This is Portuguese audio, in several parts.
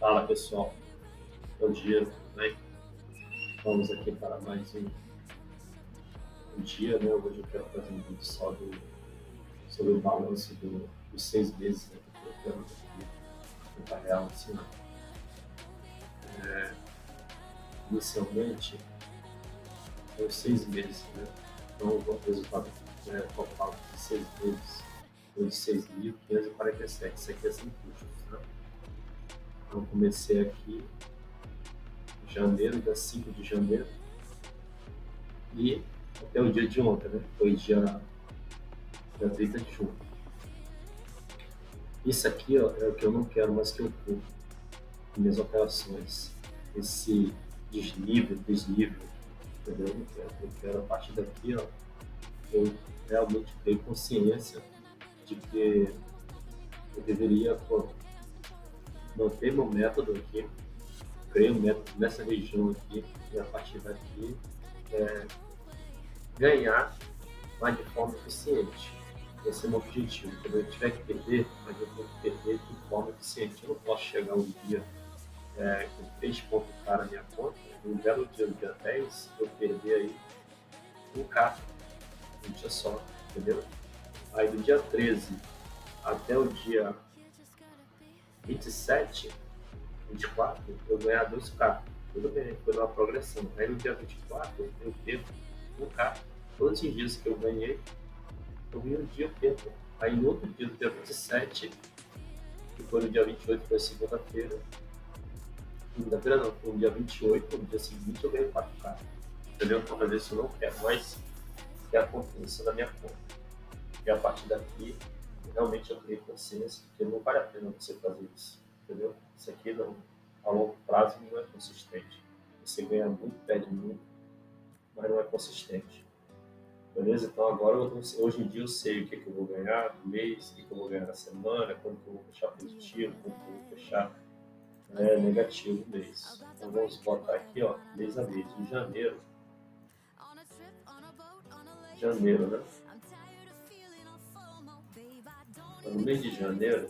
Fala pessoal, bom dia, né? Vamos aqui para mais um dia, né? Hoje eu quero fazer um vídeo sobre o balanço dos 6 meses, né? Que eu quero tentar real, assim, né? Inicialmente, são os 6 meses, né? Então, o resultado, né, total de 6 meses foi de 6.547. Isso aqui é sem custos, né? Então, comecei aqui em janeiro, dia 5 de janeiro, e até o dia de ontem, né? Foi dia 30 de junho. Isso aqui, ó, é o que eu não quero mais que eu ocorra em minhas operações. Esse desnível, entendeu? Eu quero a partir daqui, ó, eu realmente ter consciência de que eu deveria, pô, manter meu método aqui, criei um método nessa região aqui, e a partir daqui ganhar, mas de forma eficiente. Esse é o meu objetivo. Quando eu tiver que perder, mas eu tenho que perder de forma eficiente. Eu não posso chegar um dia com 3 pontos na minha conta, no belo dia, no dia 10, eu perder aí um K, um dia só, entendeu? Aí do dia 13 até o dia 27, 24, eu ganhar 2K. Tudo bem, foi uma progressão. Aí no dia 24, eu perco um K. Todos os dias que eu ganhei, eu ganhei um dia, eu perco. Aí no outro dia, no dia 27, que foi no dia 28, foi segunda-feira, segunda-feira não, foi no dia 28, no dia seguinte eu ganhei 4K. Entendeu? Então, mas isso eu não quero mais que aconteça na minha conta. E a partir daqui, realmente eu criei consciência que não vale a pena você fazer isso. Entendeu? Isso aqui, não, a longo prazo, não é consistente. Você ganha muito, perde muito, mas não é consistente. Beleza? Então agora, hoje em dia, eu sei o que, que eu vou ganhar no mês, o que, que eu vou ganhar na semana, quando que eu vou fechar positivo, quando que eu vou fechar negativo no mês. Então vamos botar aqui, ó, mês a mês. De janeiro, né? Então, no mês de janeiro,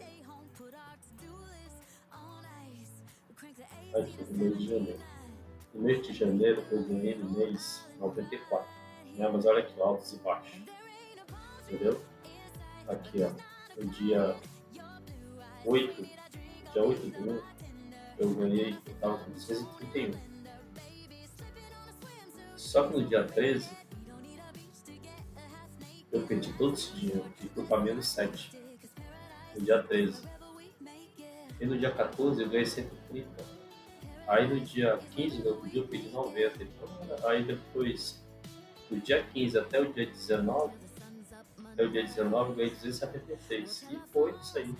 aqui no mês de janeiro. No mês de janeiro eu ganhei no mês 94. Né? Mas olha aqui, altos e baixos. Entendeu? Aqui, ó, no dia 8, dia 8 de 1, eu ganhei, eu estava com 631. Só que no dia 13, eu perdi todo esse dinheiro e fui para menos 7. No dia 13. E no dia 14 eu ganhei 130. Aí no dia 15, no outro dia, eu perdi 90. Então, aí depois, do dia 15 até o dia 19 eu ganhei 276. E foi isso aí,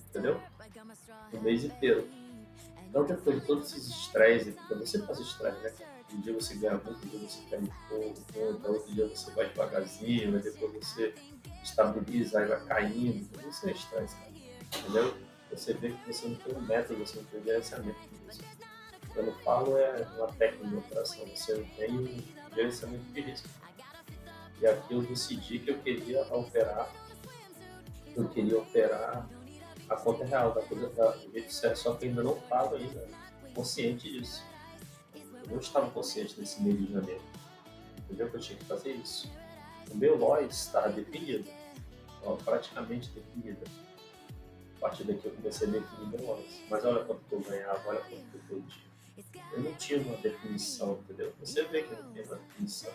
entendeu? O mês inteiro. Então, depois de todos esses estresses, porque você faz estresse, né? Um dia você ganha muito, um dia você perde pouco, então, outro dia você vai devagarzinho, aí depois você estabiliza, aí vai caindo. Então, isso é estresse, cara. Entendeu? Você vê que você não tem um método, você não tem um gerenciamento disso. Quando eu falo é uma técnica de operação, você não tem um gerenciamento de risco. E aqui eu decidi que eu queria operar a conta real, da coisa do jeito certo, só que ainda não estava ainda consciente disso. Eu não estava consciente nesse mês de janeiro. Entendeu que eu tinha que fazer isso? O meu loss estava definido, ó, praticamente definido. A partir daqui eu comecei a definir meu loss. Mas olha quanto que eu ganhava, olha quanto que eu perdi. Eu não tinha uma definição, entendeu? Você vê que eu não tenho uma definição.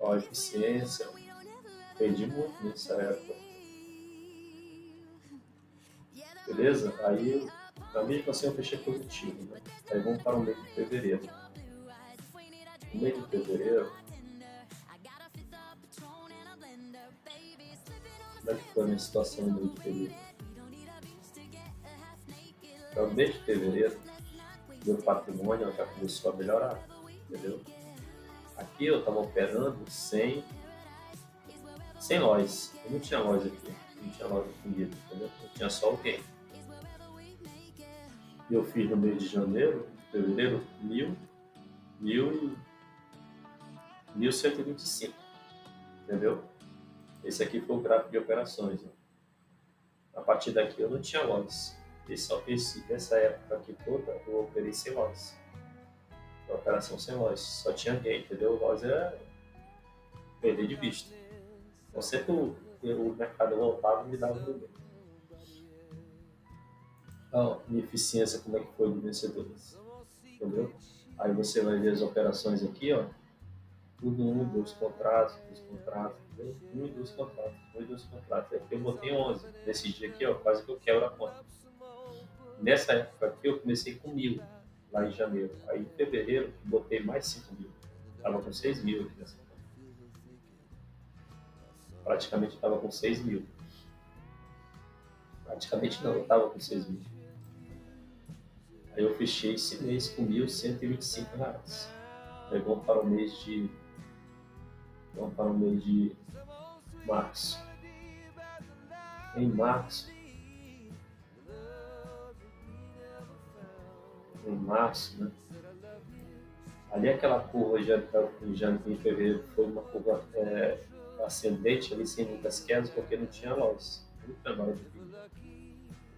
Ó, a eficiência, perdi muito nessa época. Beleza? Aí, mesmo assim, eu fechei positivo. Né? Aí vamos para o mês de fevereiro. No mês de fevereiro, como é que foi a minha situação no mês de fevereiro? Então, no mês de fevereiro, meu patrimônio já começou a melhorar, entendeu? Aqui eu estava operando sem loss. Eu não tinha loss aqui, não tinha loss definido, entendeu? Eu tinha só o gain. E eu fiz no mês de janeiro, fevereiro, 1.125, entendeu? Esse aqui foi o gráfico de operações. Né? A partir daqui eu não tinha loss. Essa época aqui toda, eu operei sem loss. A operação sem loss. Só tinha gain, entendeu? O loss era perder de vista. Então sempre o mercado voltava e me dava um ganho. Então, minha eficiência, como é que foi de vencedores? Entendeu? Aí você vai ver as operações aqui, ó. Tudo um, dois contratos, entendeu? Um e dois contratos, um e dois contratos. Aqui eu botei 11. Nesse dia aqui, ó, quase que eu quebro a conta. Nessa época aqui, eu comecei com 1.000, lá em janeiro. Aí em fevereiro, eu botei mais 5.000. Estava com 6.000 aqui nessa conta. Praticamente estava com 6.000. Praticamente não, eu estava com 6.000. Aí eu fechei esse mês com R$ 1.125. Aí vamos para o mês de março. Em março, né? Ali aquela curva em fevereiro foi uma curva ascendente ali sem muitas quedas porque não tinha loss.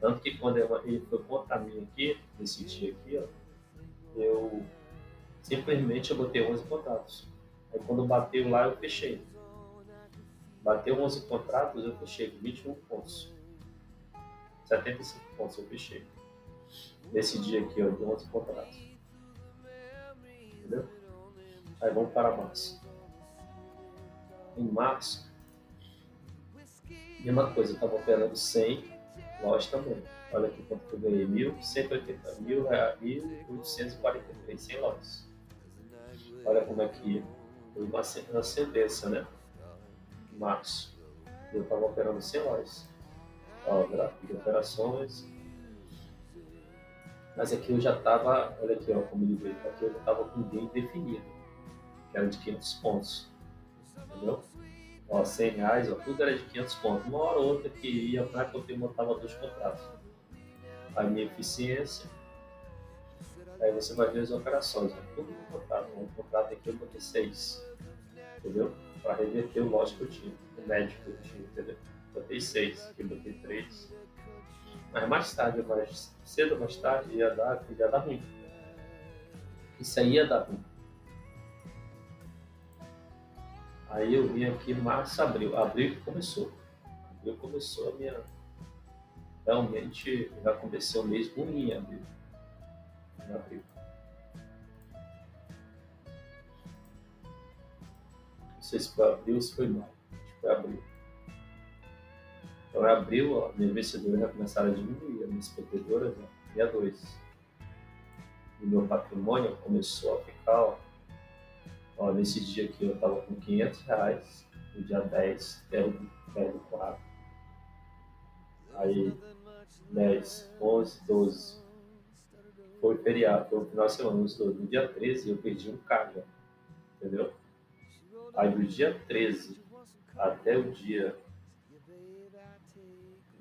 Tanto que quando ele foi contra mim aqui, nesse dia aqui, ó, eu simplesmente botei 11 contratos. Aí quando bateu lá eu fechei. Bateu 11 contratos, eu fechei com 21 pontos. 75 pontos eu fechei. Nesse dia aqui, ó, de 11 contratos. Entendeu? Aí vamos para março. Em março, mesma coisa, eu estava operando 100 lojas também. Olha aqui quanto que eu ganhei, 1.180, 1.843, 100 lojas. Olha como é que foi uma ascendência, né? Em março, eu estava operando 100 lojas. Ó, gráfico de operações. Mas aqui eu já estava, olha aqui, ó, como ele veio, aqui eu já estava com um gain definido, que era de 500 pontos. Entendeu? Ó, R$ 100, ó, tudo era de 500 pontos. Uma hora ou outra que ia para que eu montava 2 contratos. A minha eficiência, aí você vai ver as operações, ó, tudo no contrato. Um contrato aqui eu botei 6, entendeu? Para reverter o loss que eu tinha, o médio que eu tinha, entendeu? Botei 6, aqui eu botei 3. Mas mais tarde, mais cedo ou mais tarde, ia dar ruim. Isso aí ia dar ruim. Aí eu vim aqui março, abril. Abril que começou. Abril começou a minha... Realmente, já comecei o mês ruim em abril. Em abril. Não sei se foi abril ou se foi maio. Acho que foi abril. Então, em abril, ó, minha vencedora já começaram a diminuir, as minhas perdedoras, ó, 62. O meu patrimônio começou a ficar, ó, nesse dia aqui eu estava com R$ 500, no dia 10, pego 4. Aí, 10, 11, 12. Foi feriado, foi o final de semana, nos 12. No dia 13 eu perdi um carro, entendeu? Aí do dia 13 até o dia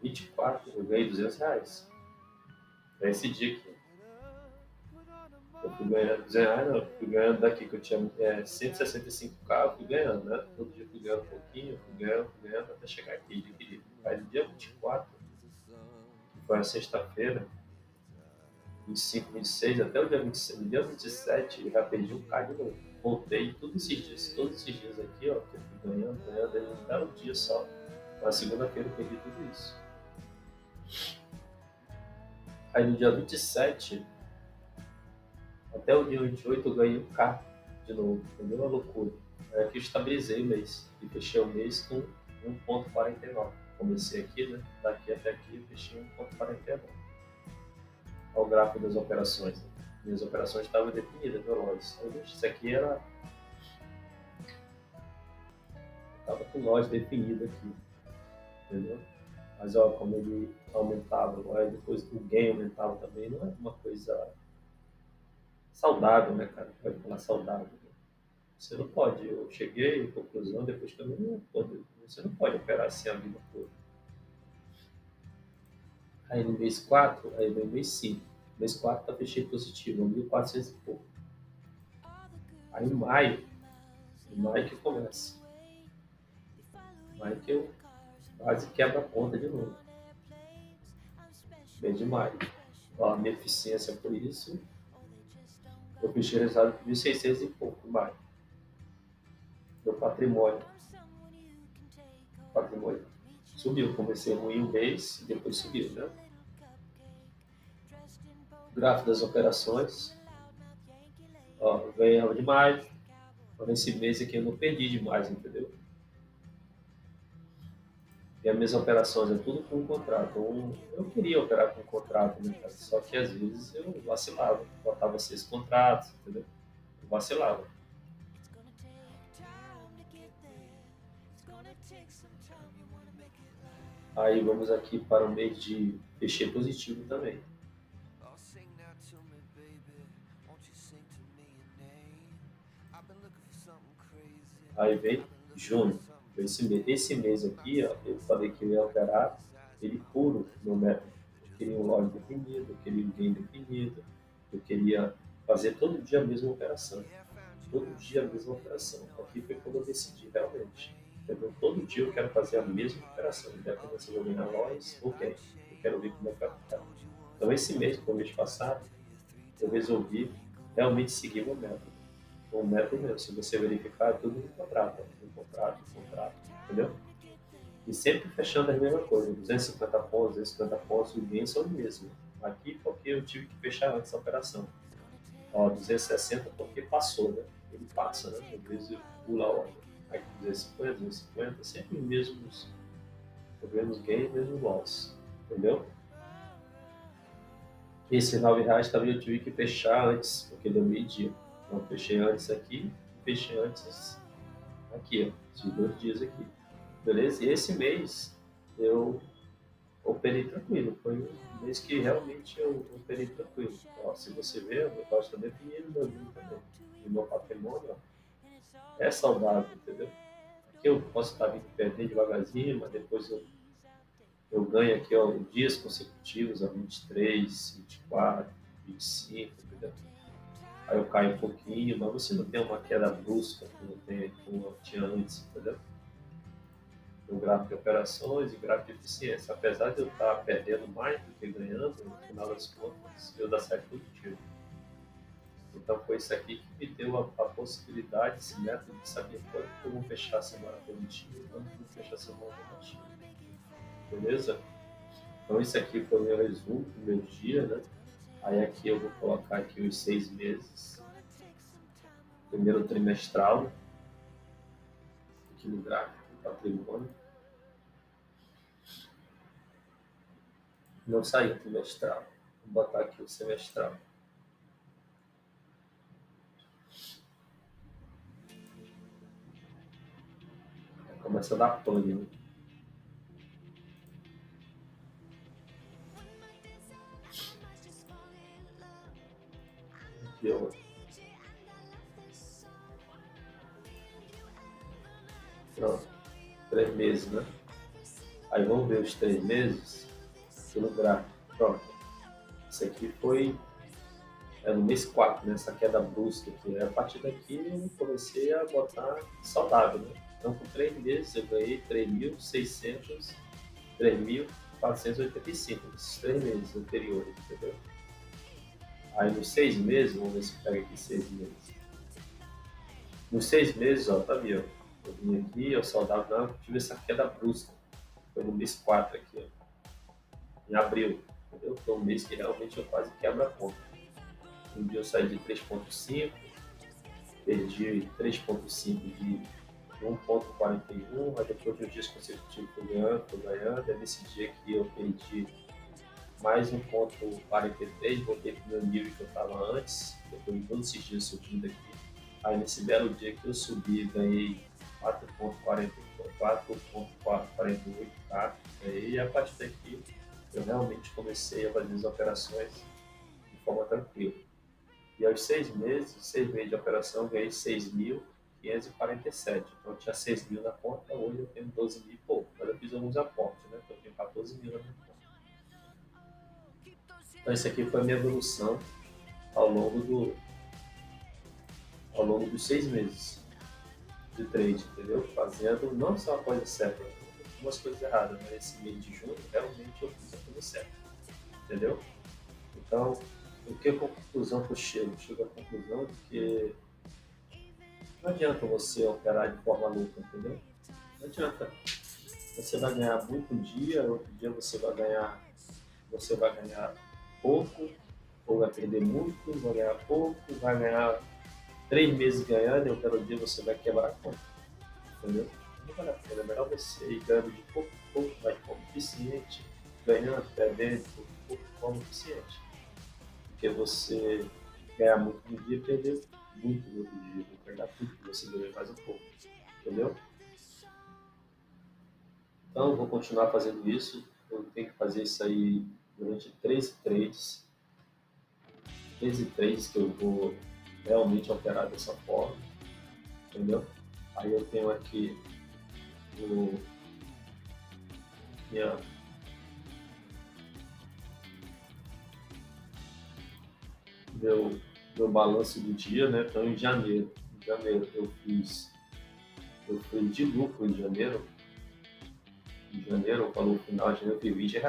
24 eu ganhei R$ 200. É esse dia aqui. Eu fui ganhando R$ 200, não, fui ganhando daqui que eu tinha 165K, eu fui ganhando, né? Todo dia fui ganhando um pouquinho, fui ganhando até chegar aqui de equilíbrio. Aí no dia 24, que foi a sexta-feira, 25, 26, até o dia 26, no dia 27, eu já perdi um K de novo. Voltei todos esses dias aqui, ó, que eu fui ganhando, aí não dá um dia só. Na segunda-feira eu perdi tudo isso. Aí no dia 27, até o dia 28 eu ganhei um K de novo, entendeu? Uma loucura. Aí aqui eu estabilizei o mês e fechei o mês com 1,49. Comecei aqui, né? Daqui até aqui eu fechei 1,49. Olha o gráfico das operações. Né? Minhas operações estavam definidas pelo lojas. Isso aqui era... Estava com loja definida aqui, entendeu? Mas ó, como ele aumentava, aí depois o gain aumentava também, não é uma coisa saudável, né, cara? Pode falar saudável. Né? Você não pode, eu cheguei à conclusão, depois também não pode, você não pode operar assim a vida toda. Aí no mês 4, aí no mês 5. Mês 4 tá fechei positivo, 1.400 e pouco. Aí em maio que começa. Maio que eu quase quebro a conta de novo. mês de maio. Ó, a minha eficiência por isso, eu fechei o resultado de 1.600 e pouco em maio. Meu patrimônio subiu. Comecei ruim um mês e depois subiu, né? Gráfico das operações. Ó, ganhava demais. Mas nesse mês aqui eu não perdi demais, entendeu? E as minhas operações é tudo com um contrato. Então, eu queria operar com um contrato, né, cara? Só que às vezes eu vacilava. Botava 6 contratos, entendeu? Eu vacilava. Aí vamos aqui para o mês de fechei positivo também. Aí vem junho. Esse mês aqui, ó, eu falei que eu ia operar ele puro no método. Eu queria um lote definido, eu queria um gain definido, eu queria fazer todo dia a mesma operação. Todo dia a mesma operação. Aqui foi quando eu decidi realmente. Entendeu? Todo dia eu quero fazer a mesma operação, independente se eu vou ganhar loss ou gain. Eu quero ver como é que vai ficar. Então esse mês, como mês passado, eu resolvi realmente seguir o meu método. O método mesmo, se você verificar, é tudo um contrato, entendeu? E sempre fechando a mesma coisa, 250 pontos, 250 pontos, os gains são os mesmos. Aqui porque eu tive que fechar antes a operação. Ó, 260 porque passou, né? Ele passa, né? Às vezes pula a ordem. Aqui 250, 250, sempre os mesmos gains, mesmos loss, entendeu? Esse R$ 9 também eu tive que fechar antes, porque deu meio-dia. Então fechei antes aqui, fechei antes aqui, ó, esses 2 dias aqui. Beleza? E esse mês eu operei tranquilo. Foi um mês que realmente eu operei tranquilo. Ó, se você ver, o negócio está definido, meu livro também. E meu patrimônio ó, é saudável, entendeu? Aqui eu posso estar vindo perder devagarzinho, mas depois eu ganho aqui ó, dias consecutivos, a 23, 24, 25, entendeu? Aí eu caio um pouquinho, mas você não tem uma queda brusca como eu tinha antes, entendeu? No gráfico de operações e gráfico de eficiência. Apesar de eu estar perdendo mais do que ganhando, no final das contas, eu dar certo positivo. Então foi isso aqui que me deu a possibilidade, esse método de saber quando eu vou fechar a semana positiva e quando eu vou fechar a semana negativa. Beleza? Então isso aqui foi o meu resumo do meu dia, né? Aí aqui eu vou colocar aqui os 6 meses, primeiro trimestral, aqui no gráfico do patrimônio. Não saiu trimestral. Vou botar aqui o semestral. Começa a dar pane, né? Aqui, ó. Pronto. 3 meses, né? Aí vamos ver os 3 meses aqui no gráfico. Pronto. Isso aqui foi no mês 4, né? Essa queda brusca aqui. A partir daqui eu comecei a botar saudável, né? Então, por 3 meses eu ganhei 3.600, 3.485 nesses 3 meses anteriores, entendeu? Aí nos 6 meses, vamos ver se pega aqui 6 meses. Nos 6 meses, ó, tá vendo? Eu vim aqui, eu saudável, não, tive essa queda brusca. Foi no mês 4 aqui, ó, em abril, entendeu? Foi um mês que realmente eu quase quebro a conta. Um dia eu saí de 3,5, perdi 3,5 de 1,41, aí depois de uns dias consecutivos fui ganhando, aí nesse dia aqui eu perdi mais 1,43, voltei para o meu nível que eu estava antes, depois de todos esses dias subindo aqui. Aí nesse belo dia que eu subi, ganhei 4,48, tá? E a partir daqui eu realmente comecei a fazer as operações de forma tranquila. E aos 6 meses de operação, eu ganhei 6.547. Então eu tinha 6 mil na conta, hoje eu tenho 12 mil e pouco. Mas eu fiz alguns aportes, né? Então eu tenho 14 mil na minha conta. Então isso aqui foi a minha evolução ao longo dos 6 meses de trade, entendeu? Fazendo não só a coisa certa, algumas coisas erradas, mas esse mês de junho realmente eu fiz a coisa certa. entendeu? Então, o que é a conclusão que eu chego? Chego à conclusão de que não adianta você operar de forma louca, entendeu? Não adianta. Você vai ganhar muito um dia, outro dia você vai ganhar pouco, ou vai perder muito, vai ganhar pouco, vai ganhar 3 meses ganhando, e outro dia você vai quebrar a conta, entendeu? Não vale a pena, é melhor você ir ganhando de pouco em pouco, mas de forma eficiente, ganhando, perdendo, de pouco em pouco, de forma eficiente. Porque você ganhar muito no dia e perder muito no outro dia, vou pegar tudo que você ganhou mais um pouco, entendeu? Então, eu vou continuar fazendo isso. Eu tenho que fazer isso aí durante 13 trades que eu vou realmente operar dessa forma, entendeu? Aí eu tenho aqui o minha, meu, meu balanço do dia, né? Então, em janeiro. Em janeiro eu fui de lucro em janeiro. Em janeiro, o valor final de janeiro foi R$ 20.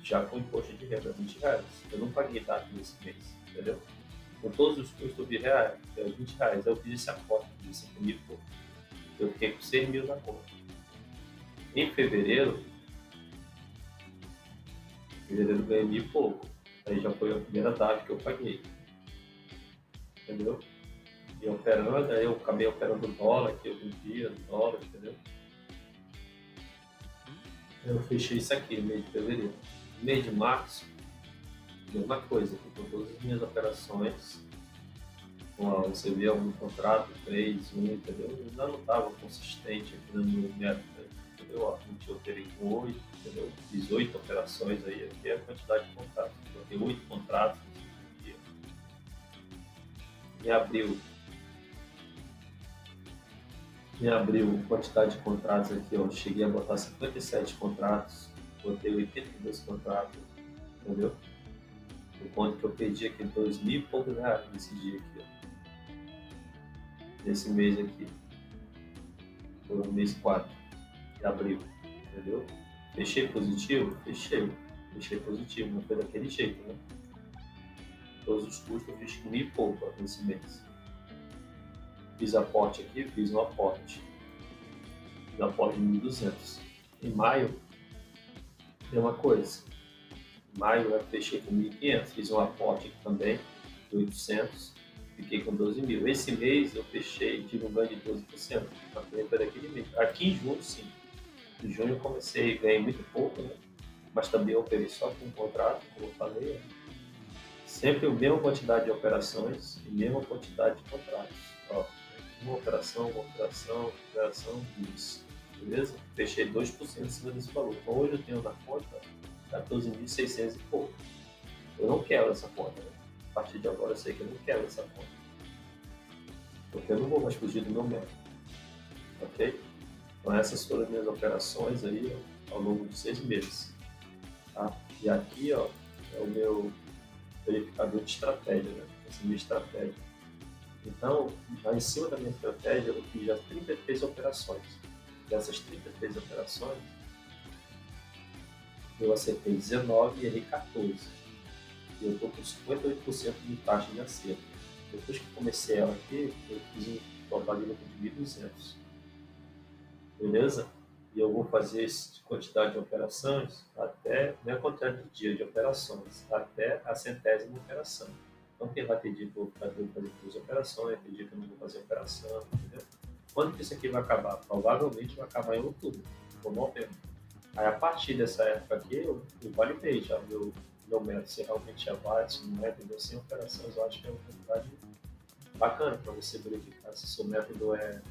Já com imposto de renda, R$ 20. Eu não paguei nada nesse mês, entendeu? Com todos os custos eu vi reais, R$ 20. Aí eu fiz esse aporte de 5 mil, pô. Eu fiquei com 6 mil na conta. Em fevereiro eu ganhei mil e pouco. Aí já foi a primeira data que eu paguei, entendeu? E operando, aí eu acabei operando dólar, que eu vendia dólar, entendeu? Eu fechei isso aqui no mês de fevereiro. No mês de março, mesma coisa, com todas as minhas operações. Bom, você vê algum contrato, 3, 1, entendeu? Eu ainda não estava consistente aqui no meu método, entendeu? Ó, eu operei com 8, entendeu? Fiz 8 operações aí, aqui é a quantidade de contratos. Eu tenho 8 contratos nesse dia. Em abril, quantidade de contratos aqui, ó, cheguei a botar 57 contratos, botei 82 contratos, entendeu? Por conta que eu perdi aqui 2 mil e poucos reais nesse dia aqui, ó. Nesse mês aqui, foi o mês 4 de abril, entendeu? Fechei positivo? Fechei positivo, não foi daquele jeito, né? Todos os custos eu fiz com mil e pouco nesse mês. Fiz aporte aqui, fiz um aporte. Fiz aporte de 1.200. Em maio, mesma coisa. Em maio eu fechei com 1.500, fiz um aporte aqui também, de 800, fiquei com 12 mil. Esse mês eu fechei, tive um ganho de 12%, também foi daquele mês. Aqui em junho, sim. Em junho eu comecei, ganhei muito pouco, né? Mas também eu operei só com um contrato, como eu falei, né? Sempre a mesma quantidade de operações e mesma quantidade de contratos. Ó, uma operação, isso. Beleza? Fechei 2% em cima desse valor. Então hoje eu tenho na conta 14.600 e pouco. Eu não quero essa conta, né? A partir de agora eu sei que eu não quero essa conta. Porque eu não vou mais fugir do meu método. Ok? Então essas foram as minhas operações aí ó, ao longo de 6 meses. Tá? E aqui ó, é o meu verificador de estratégia, né? Essa é a minha estratégia. Então, já em cima da minha estratégia, eu fiz já 33 operações. Dessas 33 operações, eu acertei 19 e errei 14. E eu estou com 58% de taxa de acerto. Depois que comecei ela aqui, eu fiz um total de lucro de 1.200. Beleza? E eu vou fazer essa quantidade de operações até, não é a quantidade de dia de operações, até a 100ª operação. Então, quem vai ter dia que eu vou fazer 2 operações, tem dia que eu não vou fazer operação, entendeu? Quando que isso aqui vai acabar? Provavelmente vai acabar em outubro, ou novembro. Aí, a partir dessa época aqui, eu validei já meu método, se realmente é válido, se não é, entendeu? Sem operações, eu acho que é uma quantidade bacana para você verificar se seu método é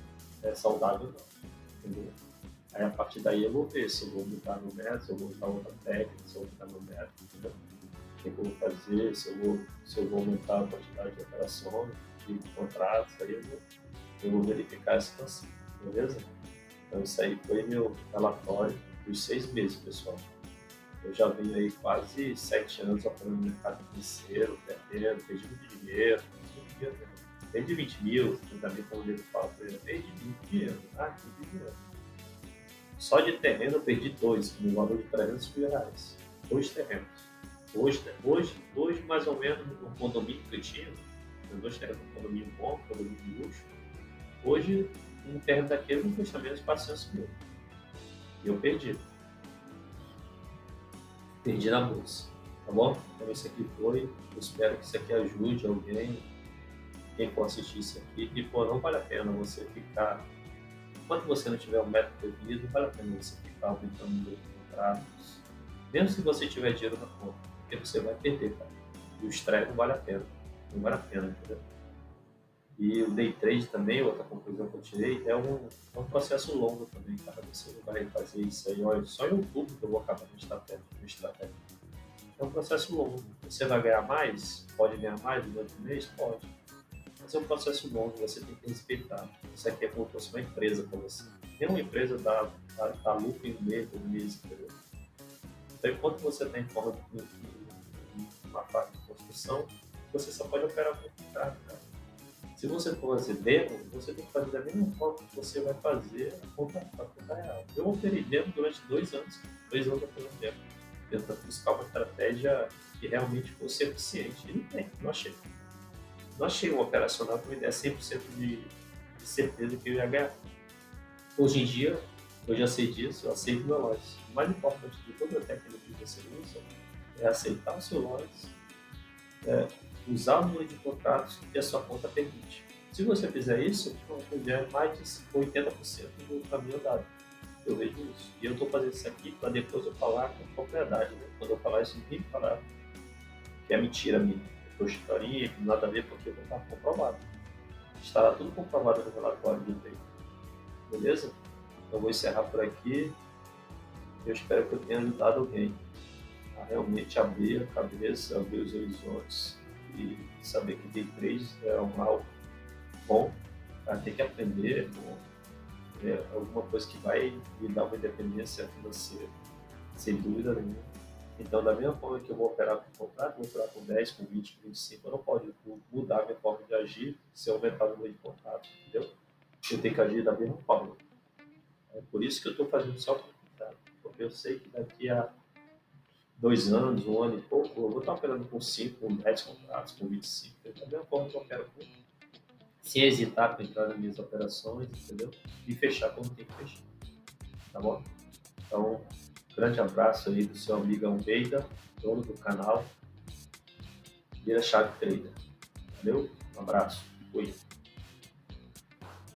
saudável ou não, entendeu? Aí, a partir daí, eu vou ver se eu vou mudar meu método, se eu vou usar outra técnica, se eu vou mudar meu método, entendeu? O que eu vou fazer, se eu vou aumentar a quantidade de operações, de contratos, aí eu vou verificar essa situação, beleza? Então, isso aí foi meu relatório dos 6 meses, pessoal. Eu já venho aí quase 7 anos operando no mercado financeiro, perdendo, perdi muito dinheiro, perdi 20 mil, também como ele fala, perdi 20 dinheiro, perdi dinheiro. Só de terreno eu perdi 2, com um valor de R$ 300 mil. 2 terrenos. Hoje mais ou menos, no condomínio que eu tinha, eu gostaria de um condomínio bom, um condomínio de luxo. Hoje, um terreno daquele não custa menos de 400 mil. E eu perdi. Perdi na bolsa. Tá bom? Então, isso aqui foi. Eu espero que isso aqui ajude alguém, quem for assistir isso aqui. E, pô, não vale a pena você ficar. Enquanto você não tiver um método definido, não vale a pena você ficar aumentando o número de contratos. Mesmo se você tiver dinheiro na conta, porque você vai perder, cara. E o estresse não vale a pena. Não vale a pena, entendeu? E o day trade também, outra conclusão que eu tirei, é um processo longo também, cara. Você não vai fazer isso aí, olha, só em outubro que eu vou acabar no estratégia. É um processo longo. Você vai ganhar mais? Pode ganhar mais durante o mês? Pode. Mas é um processo longo, você tem que respeitar. Isso aqui é como se fosse uma empresa para você. Nenhuma empresa dá lucro em um mês, por mês, entendeu? Então, enquanto você está em forma de uma fase de construção, você só pode operar com o contrato, cara. Se você for fazer demo, você tem que fazer da mesma forma que você vai fazer a conta real. Eu operei demo durante 2 anos, 2 anos operando demo, tentando buscar uma estratégia que realmente fosse eficiente. E não tem, não achei. Não achei um operacional que me desse 100% de certeza que eu ia ganhar. Hoje em dia, eu já sei disso, eu aceito meu loss. O mais importante de toda a técnica que você usa é aceitar o seu loss, é, usar o número de contratos que a sua conta permite. Se você fizer isso, já é mais de 80% do caminho andado. Eu vejo isso. E eu estou fazendo isso aqui para depois eu falar com propriedade. Né? Quando eu falar isso, ninguém falar que é mentira minha. Eu estou chutaria, que nada a ver, porque não está comprovado. Estará tudo comprovado no relatório do treino. Beleza? Eu vou encerrar por aqui. Eu espero que eu tenha ajudado alguém a realmente abrir a cabeça, abrir os horizontes e saber que day trade é um algo bom, cara, tem que aprender, alguma coisa que vai me dar uma independência financeira, sem dúvida nenhuma. Então, da mesma forma que eu vou operar com contrato, vou operar com 10, com 20, com 25, eu não posso mudar a minha forma de agir se eu aumentar o número de contratos, entendeu? Eu tenho que agir da mesma forma. É por isso que eu estou fazendo só com contrato, porque eu sei que daqui a 2 anos, um ano e pouco, eu vou estar operando com 5, com 10 contratos, com 25. Da mesma forma que eu opero com, sem hesitar para entrar nas minhas operações, entendeu? E fechar quando tem que fechar, tá bom? Então, grande abraço aí do seu amigo Almeida, dono do canal Vira Chave Trader. Valeu? Um abraço. Fui.